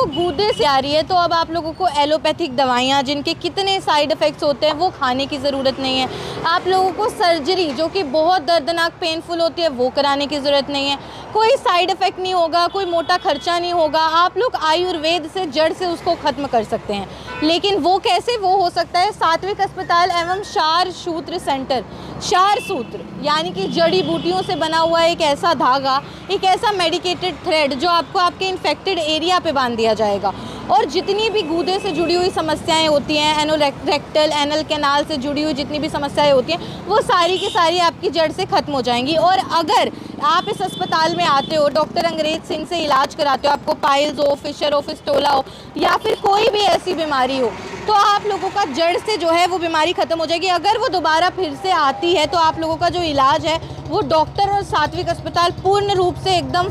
को गूदे से आ रही है तो अब आप लोगों को एलोपैथिक दवाइयाँ जिनके कितने साइड इफ़ेक्ट्स होते हैं वो खाने की ज़रूरत नहीं है। आप लोगों को सर्जरी जो कि बहुत दर्दनाक पेनफुल होती है वो कराने की ज़रूरत नहीं है। कोई साइड इफ़ेक्ट नहीं होगा, कोई मोटा खर्चा नहीं होगा। आप लोग आयुर्वेद से जड़ से उसको ख़त्म कर सकते हैं। लेकिन वो कैसे? वो हो सकता है सात्विक अस्पताल एवं क्षार सूत्र सेंटर। क्षार सूत्र यानी कि जड़ी बूटियों से बना हुआ एक ऐसा धागा, एक ऐसा मेडिकेटेड थ्रेड जो आपको आपके इन्फेक्टेड एरिया पे बांध दिया जाएगा। और जितनी भी गूदे से जुड़ी हुई समस्याएं होती हैं, एनोरेक्टल एनल कैनाल से जुड़ी हुई जितनी भी समस्याएं होती हैं, वो सारी की सारी आपकी जड़ से ख़त्म हो जाएंगी। और अगर आप इस अस्पताल में आते हो, डॉक्टर अंग्रेज सिंह से इलाज कराते हो, आपको पाइल्स हो, फिशर हो, फिस्टोला हो या फिर कोई भी ऐसी बीमारी हो, तो आप लोगों का जड़ से जो है वो बीमारी ख़त्म हो जाएगी। अगर वो दोबारा फिर से आती है तो आप लोगों का जो इलाज है वो डॉक्टर और सात्विक अस्पताल पूर्ण रूप से एकदम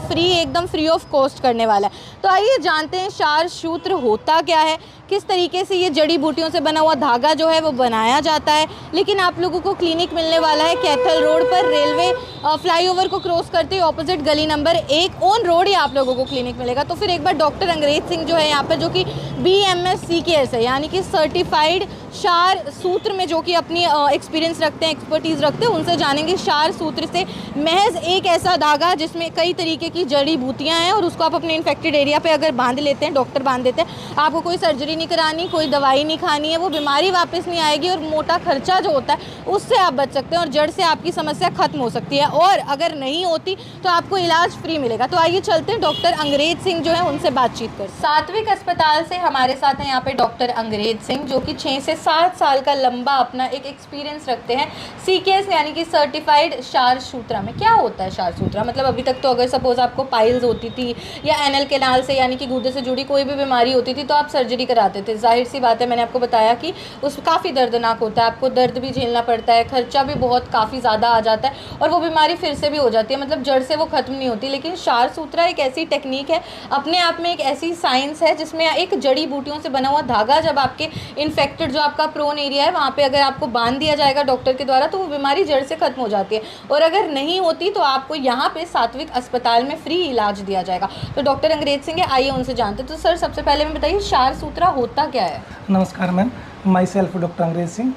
फ्री ऑफ कॉस्ट करने वाला है। तो आइए जानते हैं क्षार सूत्र होता क्या है, किस तरीके से ये जड़ी बूटियों से बना हुआ धागा जो है वो बनाया जाता है। लेकिन आप लोगों को क्लिनिक मिलने वाला है कैथल रोड पर, रेलवे फ्लाईओवर को क्रॉस करते ही ऑपोजिट गली नंबर 1 ऑन रोड ही आप लोगों को क्लिनिक मिलेगा। तो फिर एक बार डॉक्टर अंग्रेज सिंह जो है यहाँ पर, जो कि BMS CKS है यानी कि सर्टिफाइड क्षार सूत्र में जो कि अपनी एक्सपीरियंस रखते हैं, एक्सपर्टीज़ रखते हैं, उनसे जानेंगे क्षार सूत्र से महज एक ऐसा धागा जिसमें कई तरीके की जड़ी बूटियाँ हैं और उसको आप अपने इन्फेक्टेड एरिया पे अगर बांध लेते हैं, डॉक्टर बांध देते हैं, आपको कोई सर्जरी नहीं करानी, कोई दवाई नहीं खानी है, वो बीमारी वापस नहीं आएगी और मोटा खर्चा जो होता है उससे आप बच सकते हैं और जड़ से आपकी समस्या खत्म हो सकती है। और अगर नहीं होती तो आपको इलाज फ्री मिलेगा। तो आइए चलते हैं डॉक्टर अंग्रेज सिंह जो है उनसे बातचीत कर। सात्विक अस्पताल से हमारे साथ हैं यहाँ पे डॉक्टर अंग्रेज सिंह, जो कि 6 से 7 साल का लंबा अपना एक एक्सपीरियंस रखते हैं CKS यानी कि सर्टिफाइड क्षार सूत्रा में। क्या होता है क्षार सूत्रा? मतलब अभी तक तो अगर सपोज आपको पाइल्स होती थी या एनल कैनाल से यानी कि गूदे से जुड़ी कोई भी बीमारी होती थी तो आप सर्जरी कराते थे। जाहिर सी बात है, मैंने आपको बताया कि उस काफ़ी दर्दनाक होता है, आपको दर्द भी झेलना पड़ता है, खर्चा भी बहुत काफ़ी ज़्यादा आ जाता है और वो बीमारी फिर से भी हो जाती है, मतलब जड़ से वो ख़त्म नहीं होती। लेकिन क्षार सूत्रा एक ऐसी टेक्निक है, अपने आप में एक ऐसी साइंस है जिसमें एक जड़ी बूटियों से बना हुआ धागा जब आपके इन्फेक्टेड जो आपका प्रोन एरिया है वहाँ पे अगर आपको बांध दिया जाएगा डॉक्टर के द्वारा तो वो बीमारी जड़ से खत्म हो जाती है। और अगर नहीं होती तो आपको यहाँ पे सात्विक अस्पताल में फ्री इलाज दिया जाएगा। तो डॉक्टर अंग्रेज सिंह आइए उनसे जानते हैं। तो सर सबसे पहले मैं बताइए क्षार सूत्रा होता क्या है? नमस्कार मैम, माई सेल्फ डॉक्टर अंग्रेज सिंह,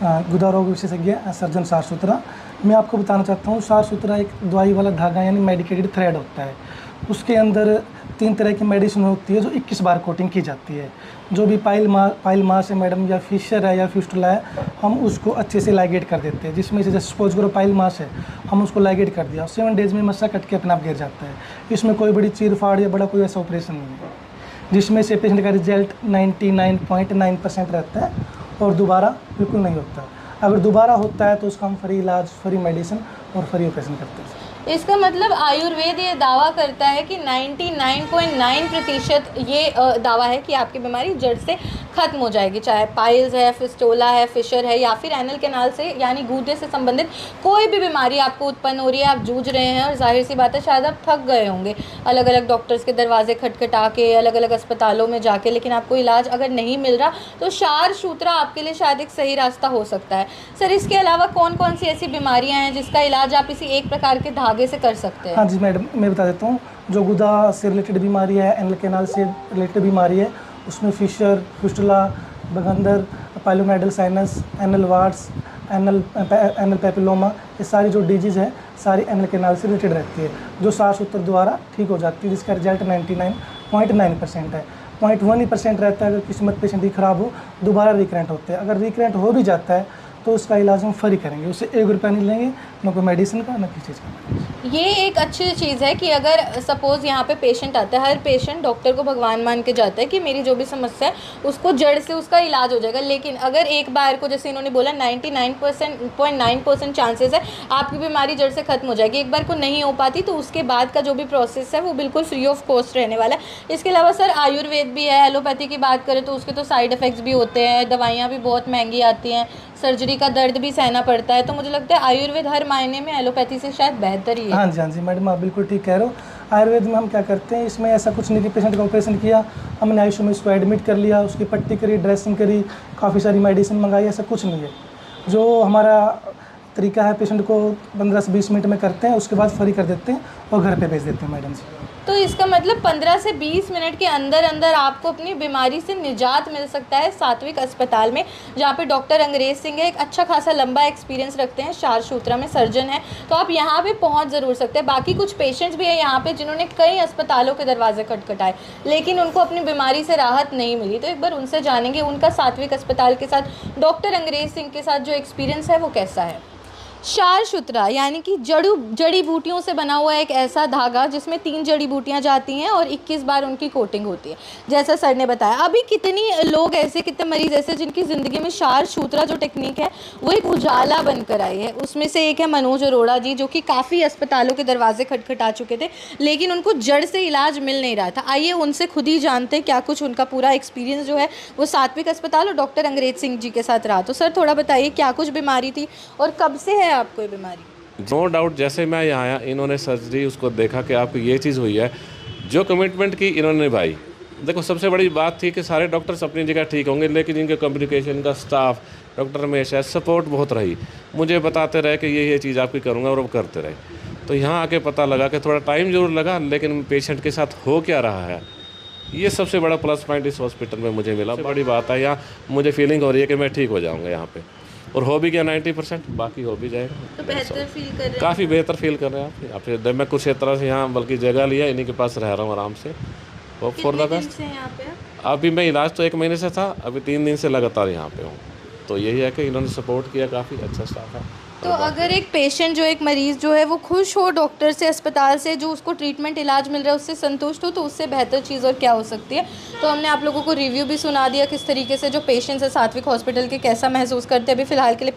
गुदा रोग विशेषज्ञ, सर्जन क्षार सूत्रा। मैं आपको बताना चाहता हूँ क्षार सूत्रा एक दवाई वाला धागा यानी मेडिकेटेड थ्रेड होता है। उसके अंदर 3 तरह की मेडिसिन होती है जो 21 बार कोटिंग की जाती है। जो भी पाइल मास है मैडम या फिशर है या फिस्टुला है, हम उसको अच्छे से लाइगेट कर देते हैं। जिसमें से जैसे सपोज करो पाइल मास है, हम उसको लाइगेट कर दिया, 7 डेज़ में मस्सा कट के अपने आप गिर जाता है। इसमें कोई बड़ी चीर फाड़ या बड़ा कोई ऐसा ऑपरेशन नहीं है, जिसमें से पेशेंट का रिजल्ट 99.9% रहता है और दोबारा बिल्कुल नहीं होता। अगर दोबारा होता है तो उसका हम फ्री इलाज, फ्री मेडिसिन और फ्री ऑपरेशन करते हैं। इसका मतलब आयुर्वेद ये दावा करता है कि 99.9% ये दावा है कि आपकी बीमारी जड़ से ख़त्म हो जाएगी, चाहे पाइल्स है, फिस्टोला है, फिशर है या फिर एनल कैनाल से यानी गूदे से संबंधित कोई भी बीमारी आपको उत्पन्न हो रही है, आप जूझ रहे हैं और जाहिर सी बात है शायद आप थक गए होंगे अलग अलग डॉक्टर्स के दरवाजे खटखटा के, अलग अलग अस्पतालों में जाके, लेकिन आपको इलाज अगर नहीं मिल रहा तो क्षार सूत्रा आपके लिए शायद एक सही रास्ता हो सकता है। सर इसके अलावा कौन कौन सी ऐसी बीमारियाँ हैं जिसका इलाज आप इसी एक प्रकार के धागे से कर सकते हैं? हाँ जी मैडम, मैं बता देता हूँ। जो गुदा से रिलेटेड बीमारी है, एनल कैनाल से रिलेटेड बीमारी है, उसमें फिशर, फिस्टुला, बगंदर, pilonidal sinus, anal warts, anal papilloma, ये सारी जो डिजीज़ है सारी एनल कैनाल से रिलेटेड रहती है, जो क्षार सूत्र द्वारा ठीक हो जाती है, जिसका रिजल्ट 99.9% है। 0.1% रहता है अगर किस्मत पेशेंट की ख़राब हो, दोबारा रिकरेंट होते हैं। अगर रिकरेंट हो भी जाता है तो उसका इलाज हम फ्री करेंगे, उससे 1 रुपया नहीं लेंगे, ना कोई मेडिसिन का ना किसी चीज़ का। ये एक अच्छी चीज़ है कि अगर सपोज़ यहाँ पे पेशेंट आता है, हर पेशेंट डॉक्टर को भगवान मान के जाता है कि मेरी जो भी समस्या है उसको जड़ से उसका इलाज हो जाएगा। लेकिन अगर एक बार को जैसे इन्होंने बोला 99.9% चांसेस है आपकी बीमारी जड़ से ख़त्म हो जाएगी, एक बार को नहीं हो पाती तो उसके बाद का जो भी प्रोसेस है वो बिल्कुल फ्री ऑफ कॉस्ट रहने वाला है। इसके अलावा सर आयुर्वेद भी है, एलोपैथी की बात करें तो उसके तो साइड इफ़ेक्ट्स भी होते हैं, दवाइयाँ भी बहुत महंगी आती हैं, सर्जरी का दर्द भी सहना पड़ता है। तो मुझे लगता है आयुर्वेद हर मायने में एलोपैथी से शायद बेहतर ही है। हाँ जी मैडम, आप बिल्कुल ठीक कह रहे हो। आयुर्वेद में हम क्या करते हैं, इसमें ऐसा कुछ नहीं कि पेशेंट का ऑपरेशन किया, हमने आईसीयू में उसको एडमिट कर लिया, उसकी पट्टी करी, ड्रेसिंग करी, काफ़ी सारी मेडिसिन मंगाई, ऐसा कुछ नहीं है। जो हमारा तरीका है पेशेंट को 15 से 20 मिनट में करते हैं, उसके बाद फ्री कर देते हैं और घर पे भेज देते हैं मैडम जी। तो इसका मतलब 15 से 20 मिनट के अंदर अंदर आपको अपनी बीमारी से निजात मिल सकता है सात्विक अस्पताल में, जहाँ पे डॉक्टर अंग्रेज सिंह है, एक अच्छा खासा लंबा एक्सपीरियंस रखते हैं, शारसूत्रा में सर्जन है, तो आप यहाँ पे पहुँच ज़रूर सकते हैं। बाकी कुछ पेशेंट्स भी हैं यहाँ पे जिन्होंने कई अस्पतालों के दरवाजे खटखटाए लेकिन उनको अपनी बीमारी से राहत नहीं मिली, तो एक बार उनसे जानेंगे उनका सात्विक अस्पताल के साथ, डॉक्टर अंग्रेज सिंह के साथ जो एक्सपीरियंस है वो कैसा है। शारसूत्रा यानी कि जड़ी बूटियों से बना हुआ एक ऐसा धागा जिसमें 3 जड़ी बूटियां जाती हैं और 21 बार उनकी कोटिंग होती है, जैसा सर ने बताया। अभी कितनी लोग ऐसे, कितने मरीज ऐसे जिनकी ज़िंदगी में शारसूत्रा जो टेक्निक है वो एक उजाला बनकर आई है। उसमें से एक है मनोज अरोड़ा जी, जो कि काफ़ी अस्पतालों के दरवाजे खटखटा चुके थे लेकिन उनको जड़ से इलाज मिल नहीं रहा था। आइए उनसे खुद ही जानते हैं क्या कुछ उनका पूरा एक्सपीरियंस जो है वो सात्विक अस्पताल और डॉक्टर अंग्रेज सिंह जी के साथ रहा। तो सर थोड़ा बताइए क्या कुछ बीमारी थी और कब से है आपको ये बीमारी? नो डाउट, जैसे मैं यहाँ आया इन्होंने सर्जरी उसको देखा कि आपको ये चीज़ हुई है, जो कमिटमेंट की इन्होंने निभाई। देखो सबसे बड़ी बात थी कि सारे डॉक्टर्स अपनी जगह ठीक होंगे लेकिन इनके कम्युनिकेशन का स्टाफ, डॉक्टर रमेश है, सपोर्ट बहुत रही, मुझे बताते रहे कि ये चीज़ आपकी करूँगा और वो करते रहे। तो यहाँ आके पता लगा कि थोड़ा टाइम ज़रूर लगा लेकिन पेशेंट के साथ हो क्या रहा है, ये सबसे बड़ा प्लस पॉइंट इस हॉस्पिटल में मुझे मिला। बड़ी बात है, यहाँ मुझे फीलिंग हो रही है कि मैं ठीक हो जाऊँगा यहाँ पे, और हो भी गया 90%, बाकी हो भी जाएगा। तो बेहतर फील कर रहे हैं? काफ़ी बेहतर फील कर रहे हैं आप। फिर मैं कुछ क्षेत्र से यहाँ बल्कि जगह लिया, इन्हीं के पास रह रहा हूँ आराम से। Hope for the best. अभी मैं इलाज तो 1 महीने से था, अभी 3 दिन से लगातार यहाँ पे हूँ। तो यही है कि इन्होंने सपोर्ट किया, काफ़ी अच्छा स्टाफ है। तो अगर एक पेशेंट जो एक मरीज़ जो है वो खुश हो डॉक्टर से, अस्पताल से, जो उसको ट्रीटमेंट इलाज मिल रहा है उससे संतुष्ट हो, तो उससे बेहतर चीज़ और क्या हो सकती है। तो हमने आप लोगों को रिव्यू भी सुना दिया किस तरीके से जो पेशेंट्स है सात्विक हॉस्पिटल के कैसा महसूस करते हैं। अभी फ़िलहाल के लिए